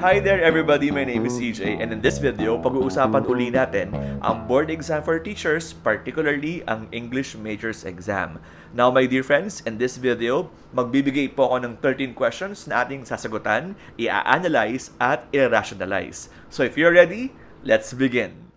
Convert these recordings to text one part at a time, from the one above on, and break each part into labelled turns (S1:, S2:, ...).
S1: Hi there everybody, my name is CJ and in this video, pag-uusapan uli natin ang board exam for teachers, particularly ang English Majors exam. Now my dear friends, in this video, magbibigay po ako ng 13 questions na ating sasagutan, i-analyze at i-rationalize. So if you're ready, let's begin!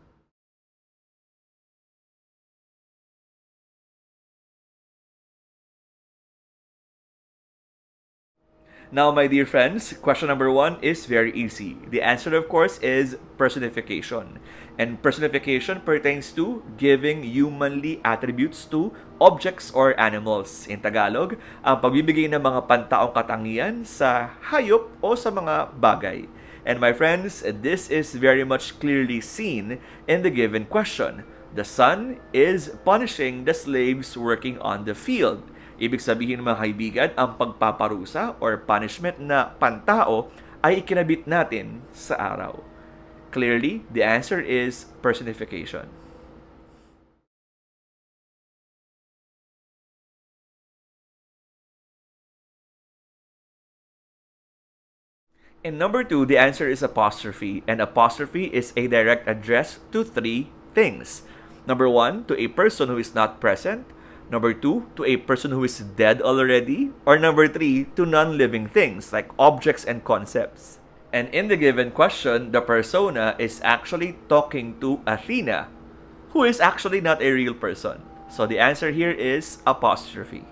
S1: Now, my dear friends, question number 1 is very easy. The answer, of course, is personification. And personification pertains to giving humanly attributes to objects or animals. In Tagalog, ang pagbibigay ng mga pantaong katangian sa hayop o sa mga bagay. And my friends, this is very much clearly seen in the given question. The sun is punishing the slaves working on the field. Ibig sabihin mga kaibigan, ang pagpaparusa or punishment na pantao ay ikinabit natin sa araw. Clearly, the answer is personification. In number 2, the answer is apostrophe, and apostrophe is a direct address to 3 things. Number 1, to a person who is not present. Number 2, to a person who is dead already. Or number 3, to non-living things like objects and concepts. And in the given question, the persona is actually talking to Athena, who is actually not a real person. So the answer here is apostrophe.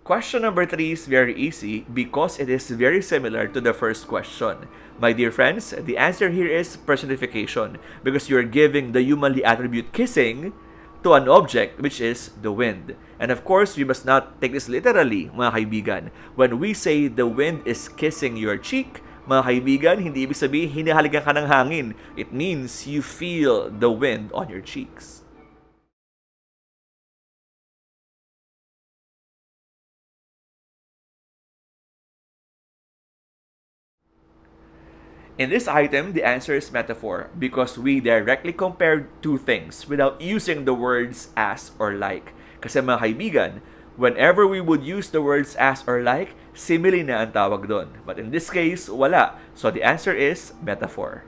S1: Question number 3 is very easy because it is very similar to the first question. My dear friends, the answer here is personification because you're giving the humanly attribute kissing to an object which is the wind. And of course, we must not take this literally, mga kaibigan. When we say the wind is kissing your cheek, mga kaibigan, hindi ibig sabihin hinahalikan ka ng hangin. It means you feel the wind on your cheeks. In this item, the answer is metaphor because we directly compared two things without using the words as or like. Kasi mga kaibigan, whenever we would use the words as or like, simile na ang tawag doon. But in this case, wala. So the answer is metaphor.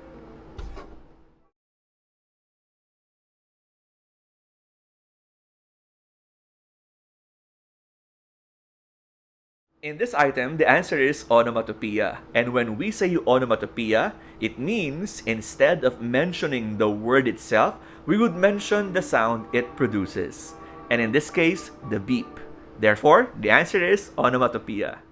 S1: In this item, the answer is automatopia. And when we say automatopia, it means instead of mentioning the word itself, we would mention the sound it produces. And in this case, the beep. Therefore, the answer is onomatopoeia.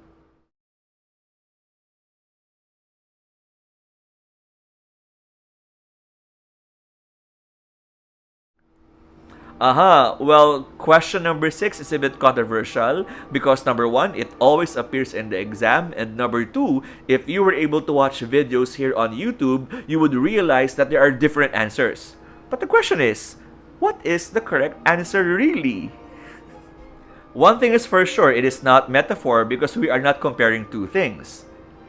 S1: Well, question number 6 is a bit controversial because number 1, it always appears in the exam, and number 2, if you were able to watch videos here on YouTube, you would realize that there are different answers. But the question is, what is the correct answer really? One thing is for sure, it is not metaphor because we are not comparing two things.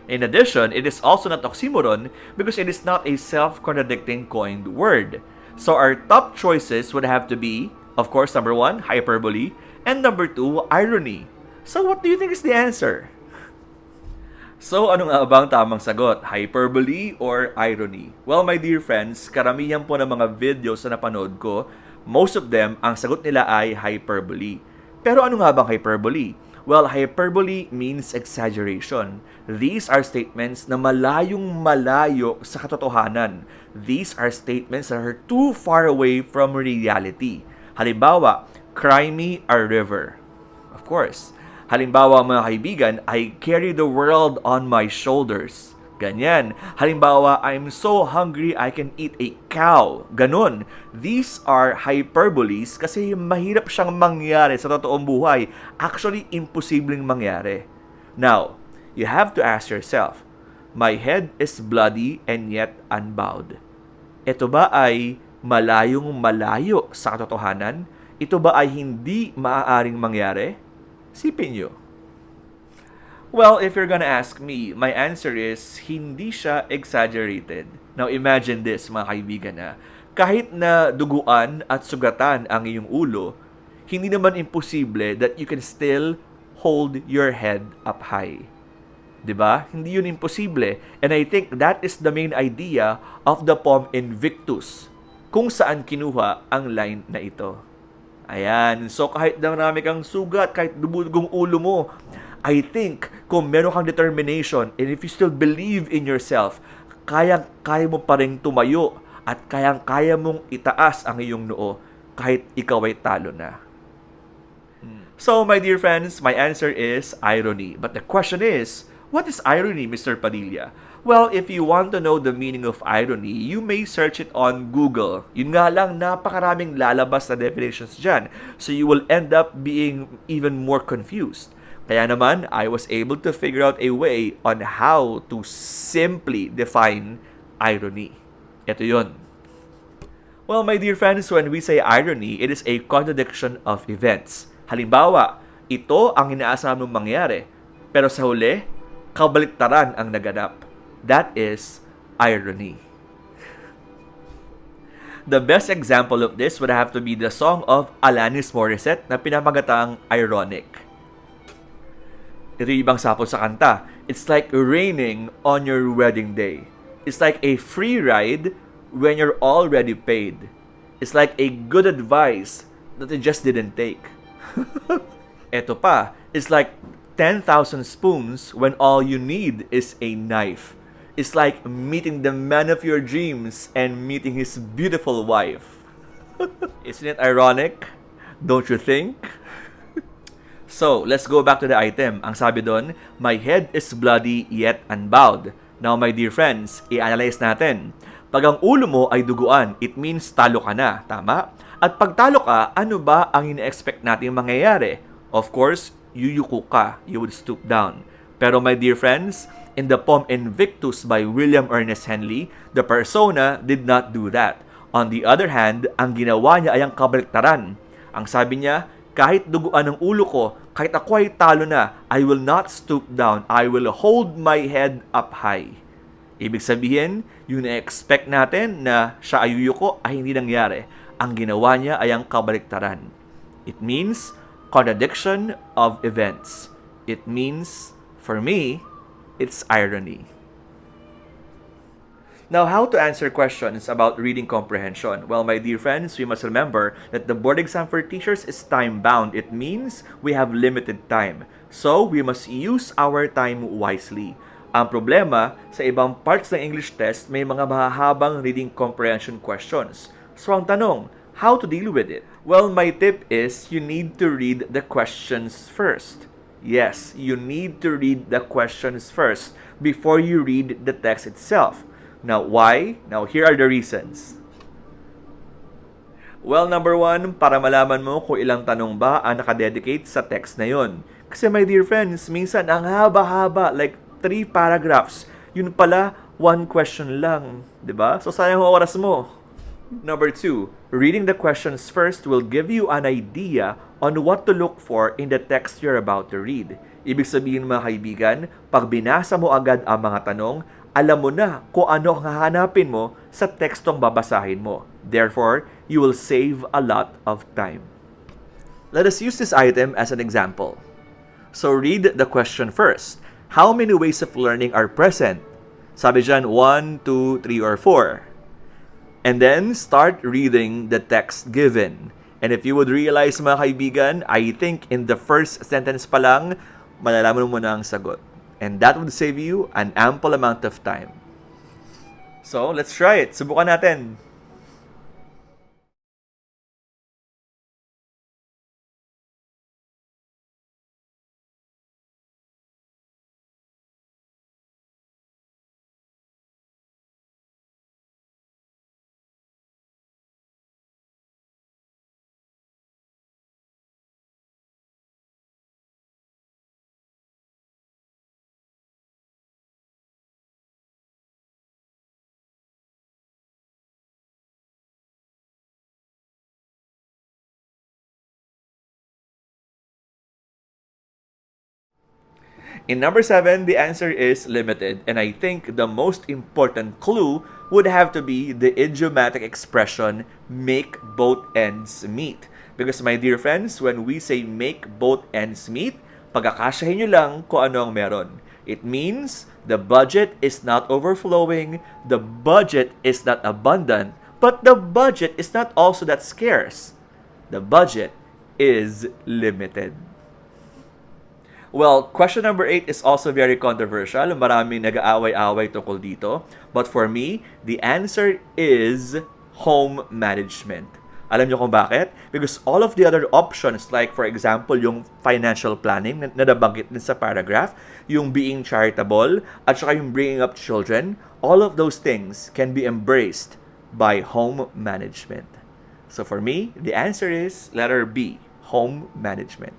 S1: In addition, it is also not oxymoron because it is not a self-contradicting coined word. So our top choices would have to be, of course, number 1, hyperbole, and number 2, irony. So what do you think is the answer? So ano nga ba ang tamang sagot? Hyperbole or irony? Well, my dear friends, karamihan po ng mga videos na napanood ko, most of them, ang sagot nila ay hyperbole. Pero ano nga bang hyperbole? Well, hyperbole means exaggeration. These are statements na malayong malayo sa katotohanan. These are statements that are too far away from reality. Halimbawa, cry me a river. Of course. Halimbawa, mga kaibigan, I carry the world on my shoulders. Ganyan. Halimbawa, I'm so hungry I can eat a cow. Ganon. These are hyperboles kasi mahirap siyang mangyari sa totoong buhay. Actually, imposibleng mangyari. Now, you have to ask yourself, my head is bloody and yet unbowed. Ito ba ay malayong malayo sa katotohanan? Ito ba ay hindi maaaring mangyari? Sipin nyo. Well, if you're gonna ask me, my answer is hindi siya exaggerated. Now imagine this mga kaibigan na kahit na duguan at sugatan ang iyong ulo, hindi naman imposible that you can still hold your head up high. 'Di ba? Hindi yun imposible. And I think that is the main idea of the poem Invictus, kung saan kinuha ang line na ito. Ayan. So kahit na marami kang sugat, kahit dumudugong ulo mo, I think kung meron kang determination and if you still believe in yourself, kaya mo pa rin tumayo at kaya mong itaas ang iyong noo kahit ikaw ay talo na. So, my dear friends, my answer is irony. But the question is, what is irony, Mr. Padilla? Well, if you want to know the meaning of irony, you may search it on Google. Yun nga lang, napakaraming lalabas na definitions dyan. So you will end up being even more confused. Kaya naman, I was able to figure out a way on how to simply define irony. Ito yun. Well, my dear friends, when we say irony, it is a contradiction of events. Halimbawa, ito ang inaasahan mong mangyari, pero sa huli, kabaliktaran ang naganap. That is irony. The best example of this would have to be the song of Alanis Morissette na pinamagatang Ironic. Ito yung ibang sapol sa kanta. It's like raining on your wedding day. It's like a free ride when you're already paid. It's like a good advice that you just didn't take. Eto pa, it's like 10,000 spoons when all you need is a knife. It's like meeting the man of your dreams and meeting his beautiful wife. Isn't it ironic? Don't you think? So, let's go back to the item. Ang sabi doon, my head is bloody yet unbowed. Now, my dear friends, i-analyze natin. Pag ang ulo mo ay duguan, it means talo ka na, tama? At pag talo ka, ano ba ang ina-expect nating mangyayari? Of course, yuyuko ka, you would stoop down. Pero my dear friends, in the poem Invictus by William Ernest Henley, the persona did not do that. On the other hand, ang ginawa niya ay ang kabaliktaran. Ang sabi niya, kahit duguan ang ulo ko, kahit ako ay talo na, I will not stoop down. I will hold my head up high. Ibig sabihin, yung na-expect natin na siya ay yuyuko ay hindi nangyari. Ang ginawa niya ay ang kabaliktaran. It means contradiction of events. It means, for me, it's irony. Now, how to answer questions about reading comprehension? Well, my dear friends, we must remember that the board exam for teachers is time-bound. It means we have limited time. So, we must use our time wisely. Ang problema, sa ibang parts ng English test, may mga mahahabang reading comprehension questions. So, ang tanong, how to deal with it? Well, my tip is you need to read the questions first. Yes, you need to read the questions first before you read the text itself. Now, why? Now, here are the reasons. Well, number one, para malaman mo kung ilang tanong ba ang nakadedicate sa text na yon. Kasi my dear friends, minsan ang haba-haba, like 3 paragraphs. Yun pala, 1 question lang. 'Di ba? So, sayang ang oras mo. Number 2, reading the questions first will give you an idea on what to look for in the text you're about to read. Ibig sabihin mga kaibigan, pag binasa mo agad ang mga tanong, alam mo na kung ano ang hahanapin mo sa tekstong babasahin mo. Therefore, you will save a lot of time. Let us use this item as an example. So read the question first. How many ways of learning are present? Sabi dyan, 1, 2, 3, or 4. And then, start reading the text given. And if you would realize mga kaibigan, I think in the first sentence pa lang, malalaman mo na ang sagot. And that would save you an ample amount of time. So, let's try it. Subukan natin. In number 7, the answer is limited. And I think the most important clue would have to be the idiomatic expression, make both ends meet. Because my dear friends, when we say make both ends meet, pagkakasyahin nyo lang kung ano ang meron. It means the budget is not overflowing, the budget is not abundant, but the budget is not also that scarce. The budget is limited. Well, question number 8 is also very controversial. Maraming nag-aaway-away tungkol dito. But for me, the answer is home management. Alam niyo kung bakit? Because all of the other options, like for example, yung financial planning na nabanggit din sa paragraph, yung being charitable, at saka yung bringing up children, all of those things can be embraced by home management. So for me, the answer is letter B, home management.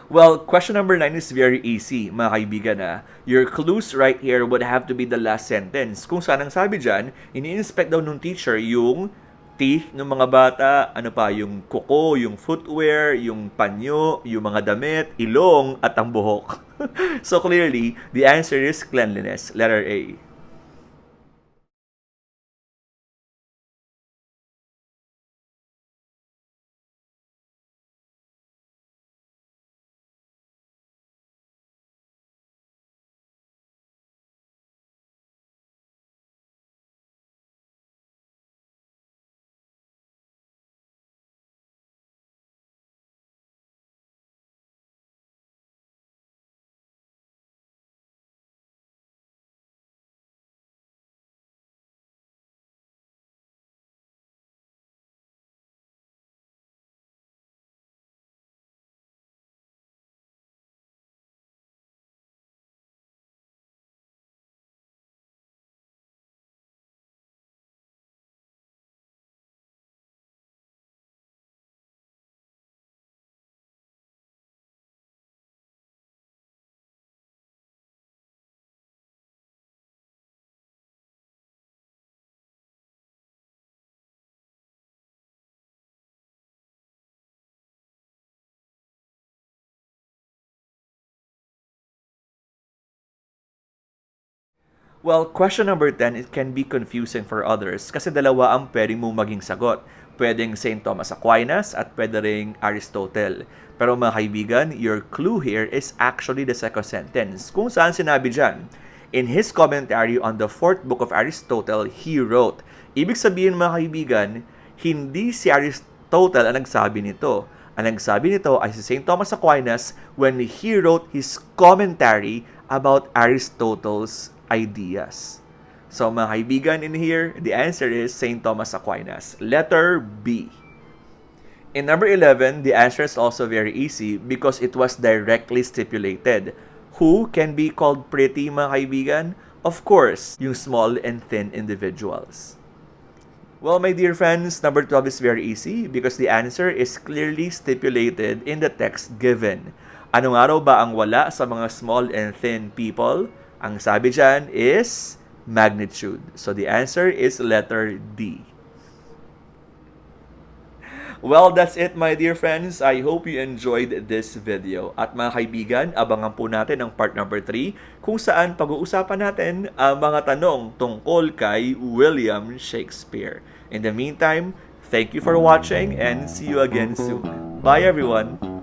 S1: Well, question number 9 is very easy, mga kaibigan. Your clues right here would have to be the last sentence. Kung saan ang sabi dyan, ini-inspect daw nung teacher yung teeth ng mga bata, ano pa, yung kuko, yung footwear, yung panyo, yung mga damit, ilong, at ang buhok. So clearly, the answer is cleanliness, letter A. Well, question number 10, it can be confusing for others kasi dalawa ang pwedeng mong maging sagot. Pwedeng St. Thomas Aquinas at pwede ring Aristotle. Pero mga kaibigan, your clue here is actually the second sentence. Kung saan sinabi dyan, in his commentary on the fourth book of Aristotle, he wrote. Ibig sabihin mga kaibigan, hindi si Aristotle ang nagsabi nito. Ang nagsabi nito ay si St. Thomas Aquinas when he wrote his commentary about Aristotle's ideas. So mga kaibigan in here, the answer is St. Thomas Aquinas. Letter B. In number 11, the answer is also very easy because it was directly stipulated. Who can be called pretty, mga kaibigan? Of course, yung small and thin individuals. Well, my dear friends, number 12 is very easy because the answer is clearly stipulated in the text given. Anong araw ba ang wala sa mga small and thin people? Ang sabi dyan is magnitude. So the answer is letter D. Well, that's it my dear friends. I hope you enjoyed this video. At mga kaibigan, abangan po natin ang part number 3 kung saan pag-uusapan natin ang mga tanong tungkol kay William Shakespeare. In the meantime, thank you for watching and see you again soon. Bye everyone!